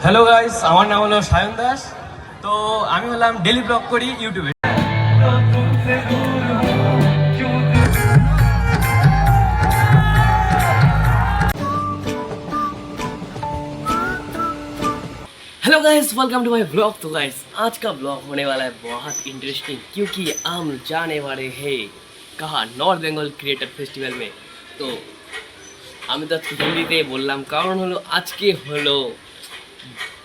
Hello guys, আমার নাম হলো সায়ন দাস। তো আমি হলাম ডেলি ব্লগ করি ইউটিউবে। Hello guys, welcome to my vlog. तो गाइस आज का ब्लॉग होने वाला है बहुत इंटरेस्टिंग, क्योंकि हम जाने वाले हैं कहाँ, नॉर्थ बेंगल क्रिएटर फेस्टिवल में। तो আমি তো হিন্দিতে বললাম, কারণ হলো আজকে হলো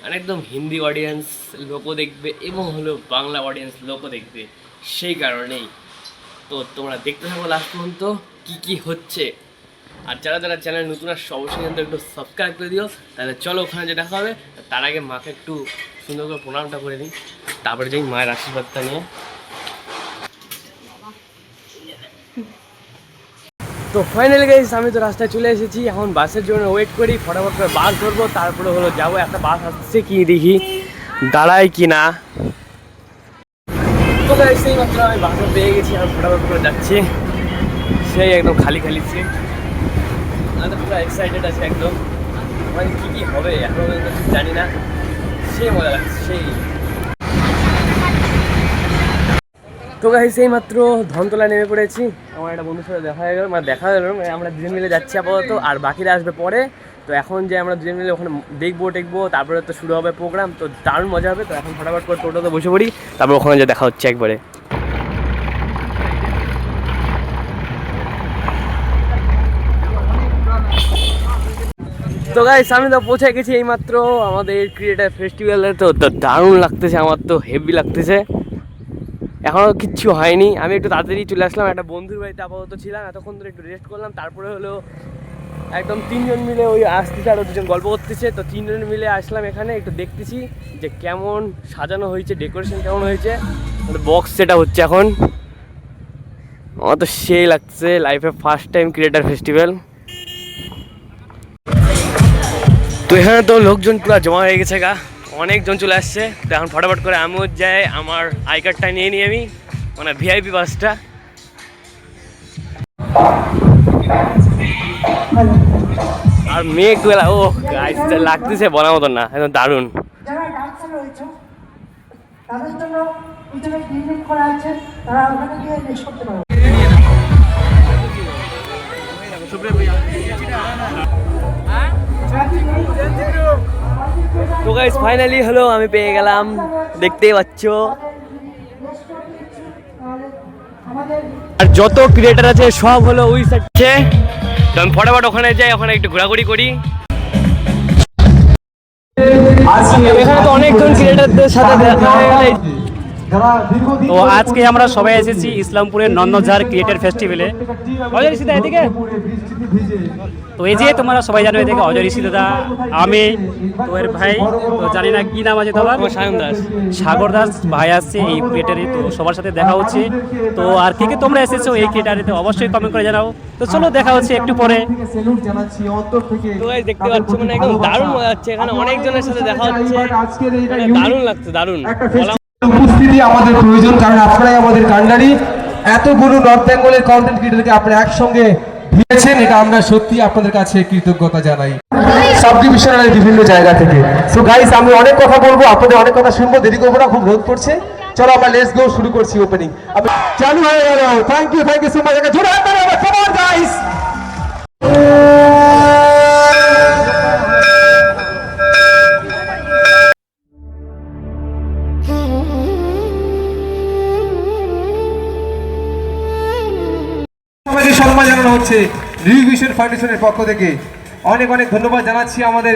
মানে একদম হিন্দি অডিয়েন্স লোকও দেখবে এবং হলো বাংলা অডিয়েন্স লোকও দেখবে, সেই কারণেই। তো তোমরা দেখতে থাকো লাস্ট পর্যন্ত কী কী হচ্ছে। আর যারা যারা চ্যানেল নতুন আসছে অবশ্যই কিন্তু একটু সাবস্ক্রাইব করে দিও। তাহলে চলো ওখানে যে দেখা হবে। তার আগে মাকে একটু সুন্দর করে প্রণামটা করে দিই, তারপরে যাই মায়ের আশীর্বাদটা নিয়ে। তো ফাইনালি গাইস আমি তো রাস্তায় চলে এসেছি, এখন বাসের জন্য ওয়েট করি, ফটাফট করে বাস ধরবো, তারপরে হলো যাবো। একটা বাস আসছে কি দেখি দাঁড়ায় কি না। তো গাইস সেই মাত্র আমি বাসে পেয়ে গেছি, আমি ফটাফট করে যাচ্ছি। সেই একদম খালি খালি সিট, আমি তো পুরো এক্সাইটেড আছি একদম। মানে কী কী হবে এখনও পর্যন্ত ঠিক জানি না, সেই মজা লাগছে সেই। তো গাইস সেই মাত্র ধনতলা নেমে পড়েছি, আমার একটা বন্ধুর সাথে দেখা হয়ে গেল, দেখা হলো। আমরা দুজন মিলে যাচ্ছি আপাতত, আর বাকিরা আসবে পরে। তো এখন যে আমরা দুজন মিলে ওখানে দেখবো, তারপরে তো শুরু হবে প্রোগ্রাম, তো দারুণ মজা হবে। তো এখন ফটাফট করে টোটোতে বসে পড়ি, তারপর ওখানে যে দেখা হচ্ছে একবারে। তো গাইস আমি তো পৌঁছে গেছি এইমাত্র আমাদের ক্রিয়েটার ফেস্টিভ্যালে। তো দারুণ লাগতেছে, আমার তো হেভি লাগতেছে। এখনও কিচ্ছু হয়নি, আমি একটু তাড়াতাড়ি চলে আসলাম, একটা বন্ধুর বাড়িতে আপাতত ছিলাম, এতক্ষণ ধরে একটু রেস্ট করলাম। তারপরে হলো একদম তিনজন মিলে ওই আসতেছে, আরও দুজন গল্প করতেছে। তো তিনজন মিলে আসলাম এখানে, একটু দেখতেছি যে কেমন সাজানো হয়েছে, ডেকোরেশন কেমন হয়েছে। বক্স সেটা হচ্ছে এখন, আমার তো সেই লাগছে, লাইফে ফার্স্ট টাইম ক্রিয়েটার ফেস্টিভ্যাল। তো এখানে তো লোকজন পুরো জমা হয়ে গেছে গা, অনেকজন চলে আসছে। তো এখন ফটাফট করে আমিও যাই, আমার আই কার্ডটা নিয়ে নিই আমি, মানে ভিআইপি বাসটা। আর মেঘগুলা ও গাইস লাগতেছে বলার মতন না, একদম দারুণ। যারা ডান্সার রয়েছে তাদের জন্য পিছনে ক্লিনিক করা আছে, তারা ওখানে গিয়ে নেক্সট করতে পারবে। তো গাইস ফাইনালি হলো, আমি পেয়ে গেলাম, দেখতেই পাচ্ছ। আর যত ক্রিয়েটার আছে সব হলো ওই সাইডে। তো আমি ফটাফট ওখানে যাই, ওখানে একটু ঘোরাঘুরি করি। এখানে তো অনেকজন ক্রিয়েটারদের সাথে দেখা হয়ে গেল। তো আজকে আমরা সবাই এসেছি ইসলামপুরের নন্নজার ক্রিয়েটার ফেস্টিভ্যালে। অজয় ঋষি দা এদিকে। তো এই যে তোমরা সবাই জানো এদিকে অজয় ঋষি দাদা, আমি তো এর ভাই, তো জানি না কি নাম আছে তোমার, সায়ন দাস, সাগর দাস ভাই আসছে এই ক্রিয়েটারে। তো সবার সাথে দেখা হচ্ছে। তো আর কে কে তোমরা এসেছো এই ক্রিয়েটারে তো অবশ্যই কমেন্ট করে জানাও। তো চলো দেখা হচ্ছে একটু পরে। তো গাইস দেখতে পাচ্ছ মানে একদম দারুণ মজা হচ্ছে, এখানে অনেকজনের সাথে দেখা হচ্ছে, দারুণ লাগছে, দারুণ। উপস্থিতি আমাদের প্রয়োজন, কারণ আপনারাই আমাদের কান্ডারি। এতগুলো নর্থ বেঙ্গলের কন্টেন্ট ক্রিয়েটরকে আপনারা একসঙ্গে দিয়েছেন, এটা আমরা সত্যি আপনাদের কাছে কৃতজ্ঞতা জানাই সাব ডিভিশনের বিভিন্ন জায়গা থেকে। সো গাইস আমি অনেক কথা বলবো, আপনাদের অনেক কথা শুনবো, দেরি করবো না, খুব রোদ পড়ছে। চলো আমরা লেটস গো, শুরু করছি ওপেনিং। চালু হয়ে গেল। Thank you so much. জোরে হাত তালি, কাম অন গাইস। সম্মান জানানো হচ্ছে রিভিশন ফাউন্ডেশনের পক্ষ থেকে। অনেক অনেক ধন্যবাদ জানাচ্ছি আমাদের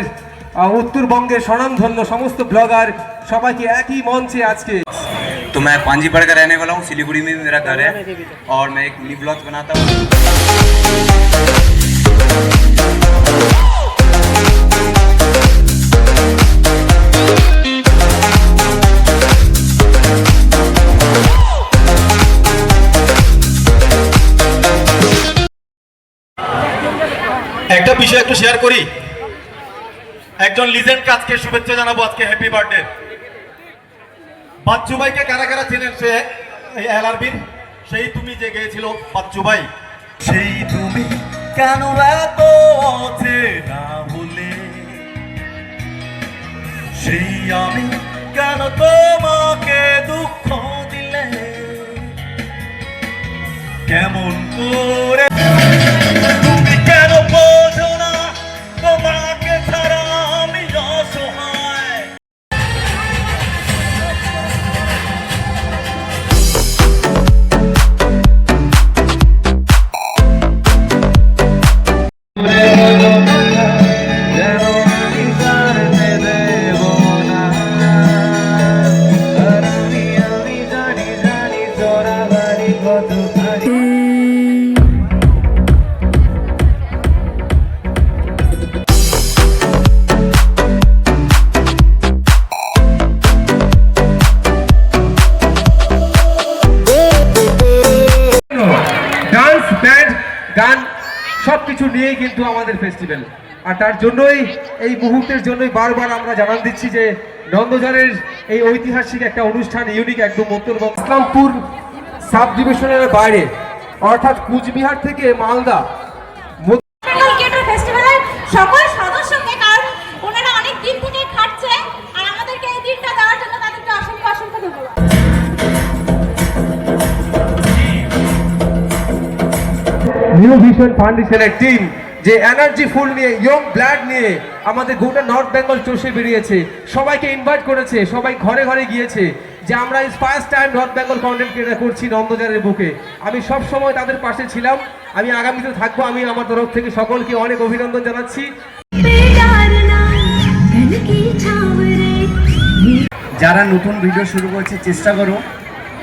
উত্তরবঙ্গের স্বনামধন্য সমস্ত ব্লগার সবাইকে একই মঞ্চে আজকে। तो मैं पांजीपड़ का रहने वाला हूँ, सिलीगुड़ी में मेरा घर है और मैं एक मिनी ब्लॉग बनाता हूँ। একটা বিষয় একটু শেয়ার করি, একজন লিজেন্ডকে আজকে শুভেচ্ছা জানাবো, আজকে হ্যাপি বার্থডে। বাচ্চু ভাইকে কারা কারা চেনেন? সে এলআরবির সেই তুমি যে গেয়েছিল বাচ্চু ভাই, সেই তুমি কেন এত অচেনা হলে সেই আমি কেন তোমাকে দুঃখ দিলে কেমন করে তুমি কেন বোঝো না তোমাকে ছাড়া আমি অসহায় ডান্স ব্যান্ড গান সবকিছু নিয়েই কিন্তু আমাদের ফেস্টিভ্যাল, আর তার জন্যই এই মুহূর্তের জন্যই বারবার আমরা জানান দিচ্ছি যে নন্দঝাড়ের এই ঐতিহাসিক একটা অনুষ্ঠান, ইউনিক একদম উত্তরবঙ্গ ইসলামপুর সাব ডিভিশনের বাইরে অর্থাৎ কুচবিহার থেকে মালদা ক্রিয়েটর ফেস্টিভ্যালের সকল সদস্যকে, কারণ ওনারা অনেক দিন থেকে খাটছে আর আমাদেরকে এই দিনটা দেওয়ার জন্য তাদেরকে অসংখ্য অসংখ্য ধন্যবাদ। নিউ ভিশন ফাউন্ডেশনের টিম যে এনার্জি ফুল নিয়ে, ইয়ং ব্লাড নিয়ে আমাদের গোটা নর্থ বেঙ্গল চষে বেরিয়েছে, সবাইকে ইনভাইট করেছে, সবাই ঘরে ঘরে গিয়েছে যে আমরা এই first time north Bengal content creator করছি নন্দঝাড়ের বুকে। আমি সব সময় তাদের পাশে ছিলাম, আমি আগামীতে থাকবো। আমি আমার তরফ থেকে সকলকে অনেক অভিনন্দন জানাচ্ছি। যারা নতুন ভিডিও শুরু করছে চেষ্টা করো,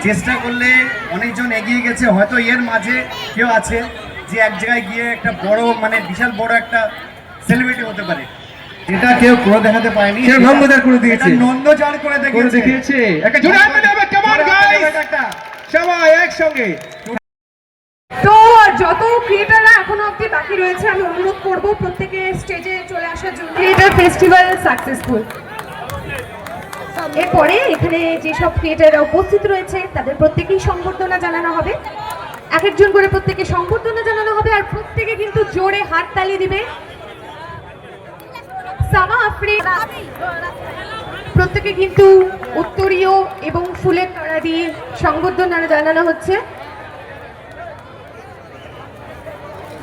চেষ্টা করলে অনেকজন এগিয়ে গেছে, হয়তো এর মাঝে কেউ আছে যে এক জায়গায় গিয়ে একটা বড় মানে বিশাল বড় একটা সেলিব্রিটি হতে পারে, যেটা কেউ করে দেখাতে পারেনি, কেউ নন্দঝাড় করে দিয়েছে, নন্দঝাড় করে দেখিয়েছে। একটা জোরে হাত তালি হবে, come on guys, সবাই একসঙ্গে। তো যত ক্রিয়েটাররা এখনো অবধি বাকি রয়েছে, আমি অনুরোধ করব প্রত্যেকে স্টেজে চলে আসার জন্য। Creator festival successful. এরপরে এখানে যেসব ক্রিয়েটাররা উপস্থিত রয়েছে তাদের প্রত্যেকেই সংবর্ধনা জানানো হবে, এক একজন করে প্রত্যেকে সংবর্ধনা জানানো হবে, আর প্রত্যেকে কিন্তু জোরে হাততালি দিবে। সামা আফ্রিকা প্রত্যেকে কিন্তু উত্তরীয় এবং ফুলের তোড়া দিয়ে সংবর্ধনা জানানো হচ্ছে।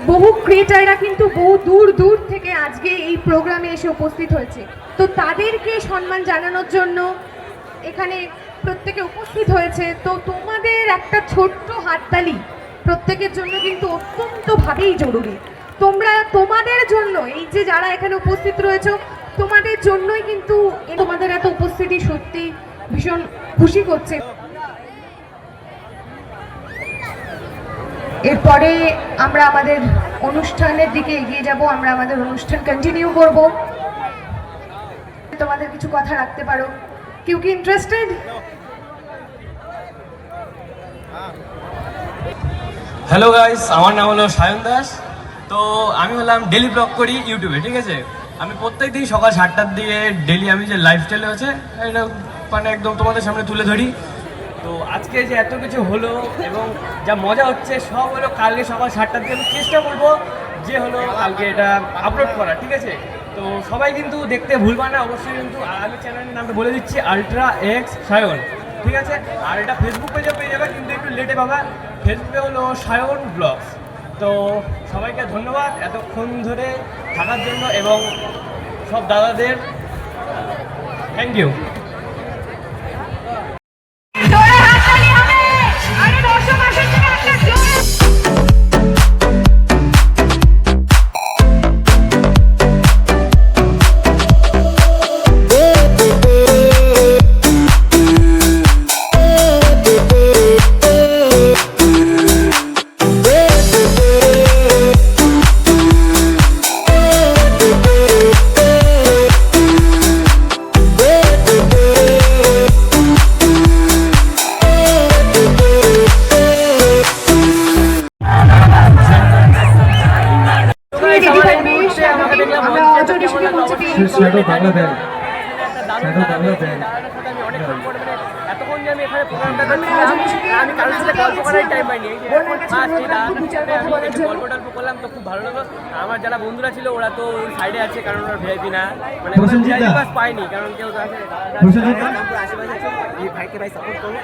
বহু ক্রিয়েটাররা কিন্তু বহু দূর দূর থেকে আজকে এই প্রোগ্রামে এসে উপস্থিত হয়েছে, তো তাদেরকে সম্মান জানানোর জন্য এখানে প্রত্যেকে উপস্থিত হয়েছে। তো তোমাদের একটা ছোট্ট হাততালি প্রত্যেকের জন্য কিন্তু অত্যন্তভাবেই জরুরি। তোমাদের জন্য, এই যে যারা এখানে উপস্থিত রয়েছে তোমাদের জন্যই কিন্তু তোমাদের এত উপস্থিতি সত্যি ভীষণ খুশি করছে। এরপরে আমরা আমাদের অনুষ্ঠানের দিকে এগিয়ে যাব, আমরা আমাদের অনুষ্ঠান কন্টিনিউ করব। তোমাদের কিছু কথা রাখতে পারো, কেউ কি ইন্টারেস্টেড? হ্যালো গাইস, আমার নাম হলো সায়ন দাস। তো আমি হলাম ডেলি ব্লগ করি ইউটিউবে, ঠিক আছে। আমি প্রত্যেক দিন সকাল 7টার দিকে ডেলি আমি যে লাইফস্টাইল আছে এটা মানে একদম তোমাদের সামনে তুলে ধরি। তো আজকে যে এত কিছু হলো এবং যা মজা হচ্ছে সব হলো কালকে সকাল 7টার দিকে আমি চেষ্টা করবো যে হলো কালকে এটা আপলোড করা, ঠিক আছে। তো সবাই কিন্তু দেখতে ভুলবা না অবশ্যই, কিন্তু আমি চ্যানেলের নামটা বলে দিচ্ছি, আলট্রা এক্স সায়ন, ঠিক আছে। আর এটা ফেসবুক পেজে পেয়ে যাবে, কিন্তু একটু লেটে পাবা। ফেসবুকে হলো সায়ন ব্লগস। তো সবাইকে ধন্যবাদ এতক্ষণ ধরে থাকার জন্য এবং সব দাদাদের থ্যাংক ইউ। এতক্ষণ যে আমি এখানে প্রোগ্রামটা আমি কারোর সাথে গল্প করার টাইম পাইনি। গল্প টল্প করলাম তো খুব ভালো লাগলো। আমার যারা বন্ধুরা ছিল ওরা তো ওই সাইডে আছে, কারণ ওরা ভিআইপি না, মানে ভিআইপি পাস পায়নি, কারণ কেউ ভাইকে ভাই সাপোর্ট করো।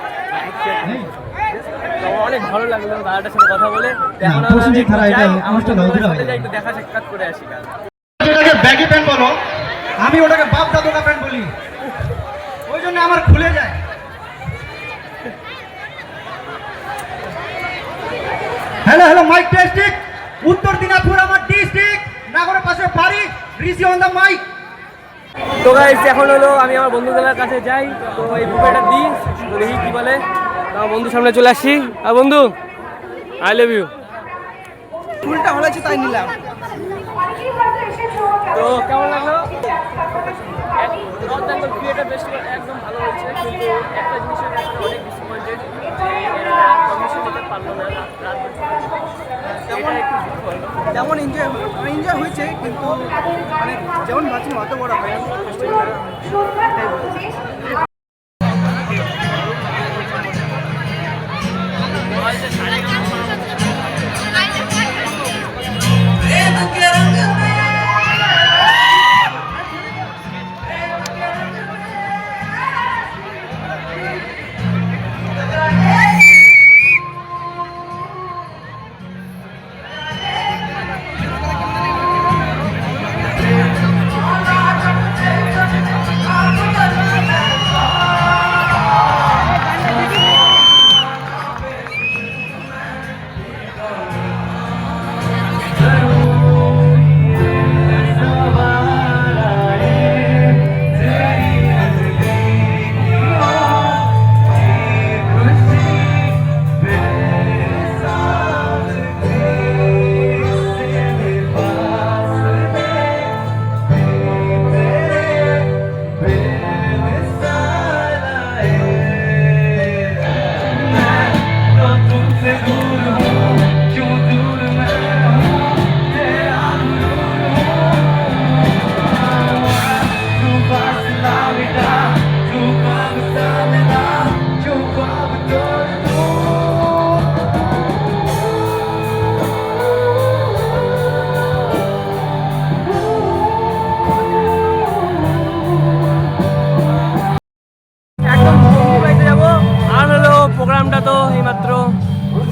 অনেক ভালো লাগলো দাদাটার সাথে কথা বলে। এখন একটু দেখা সাক্ষাৎ করে আসি। যেটাকে ব্যাগি প্যান্ট বলো, আমি ওটাকে বাপ দাদুকা প্যান্ট বলি, ওই জন্য আমার খুলে যায়। হ্যালো হ্যালো, মাইক টেস্টিং, উত্তর দিনাজপুর আমার ডিস্ট্রিক্ট, নাগরের পাশে বাড়ি, রিসি অন দ্য মাইক। তো গাইস এখন হলো আমি আমার বন্ধুদের কাছে যাই, তো এই বুকেটা দিই, তো দেখি কি বলে। আমার বন্ধুর সামনে চলে আসছি। আর বন্ধু, আই লাভ ইউ। ফুলটা ভালো আছে তাই নিলাম। তো কেমন লাগলো? নর্থ বেঙ্গল ক্রিয়েটর ফেস্টিভ্যাল একদম ভালো হয়েছে, কিন্তু একটা জিনিসের ব্যাপারে অনেক ডিসঅ্যাপয়েন্টেড যে এরা পারমিশন দিতে পারলো না রাত তেমন একটু দুঃখ হলো। যেমন এনজয় হয়েছে, কিন্তু মানে যেমন ভাবছি অত বড় হয় না ফেস্টিভ্যাল। প্রোগ্রামটা তো এইমাত্র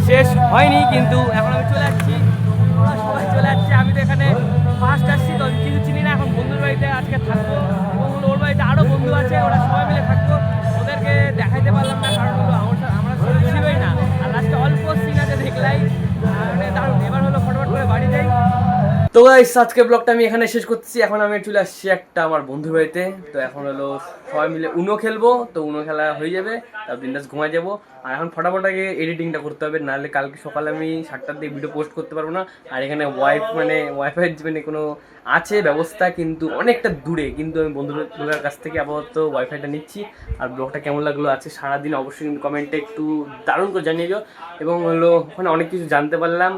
শেষ হয়নি, কিন্তু এখন আমি চলে যাচ্ছি, ওরা সবাই চলে যাচ্ছে। আমি তো এখানে ফার্স্ট আসছি, তো কিছু চিনি না। এখন বন্ধুর বাড়িতে আজকে থাকবো, এবং ওর বাড়িতে আরও বন্ধু আছে, ওরা সবাই মিলে থাকবো। ওদেরকে দেখাইতে পারলাম না, কারণ হলো আমরা ছিলই না। আর লাস্টে অল্প সিন আছে দেখলাই, মানে দারুণ। এবার হলো ফটোফট করে বাড়ি যাই। তো গাইস আজকে ব্লগটা আমি এখানে শেষ করছি। এখন আমি চলে আসছি একটা আমার বন্ধুর বাড়িতে। তো এখন হলো সবাই মিলে উনো খেলবো, তো উনো খেলা হয়ে যাবে, তারপর দিনটা ঘুমায় যাবো। আর এখন ফটাফট আগে এডিটিংটা করতে হবে, নাহলে কালকে সকালে আমি 7টার দিকে ভিডিও পোস্ট করতে পারবো না। আর এখানে ওয়াইফাই মানে কোনো আছে ব্যবস্থা, কিন্তু অনেকটা দূরে, কিন্তু আমি বন্ধুদের কাছ থেকে আপাতত ওয়াইফাইটা নিচ্ছি। আর ব্লগটা কেমন লাগলো আছে সারাদিন অবশ্যই কিন্তু কমেন্টে একটু দারুণ করে জানিয়ে দিও। এবং হলো ওখানে অনেক কিছু জানতে পারলাম,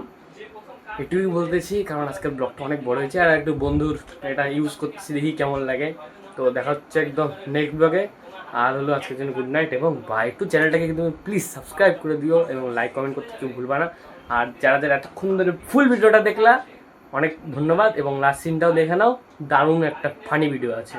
এটুকুই বলতেছি, কারণ আজকের ব্লগটা অনেক বড় হয়েছে। আর একটু বন্ধুর এটা ইউজ করতেছি, দেখি কেমন লাগে। তো দেখা হচ্ছে একদম নেক্সট ব্লগে। আর হলো আজকের জন্য গুড নাইট এবং বাই। একটু চ্যানেলটাকে কিন্তু প্লিজ সাবস্ক্রাইব করে দিও এবং লাইক কমেন্ট করতে কেউ ভুলবা না। আর যারা এতক্ষণ ধরে ফুল ভিডিওটা দেখলা অনেক ধন্যবাদ, এবং লাস্ট সিনটাও দেখে নাও, দারুণ একটা ফানি ভিডিও আছে।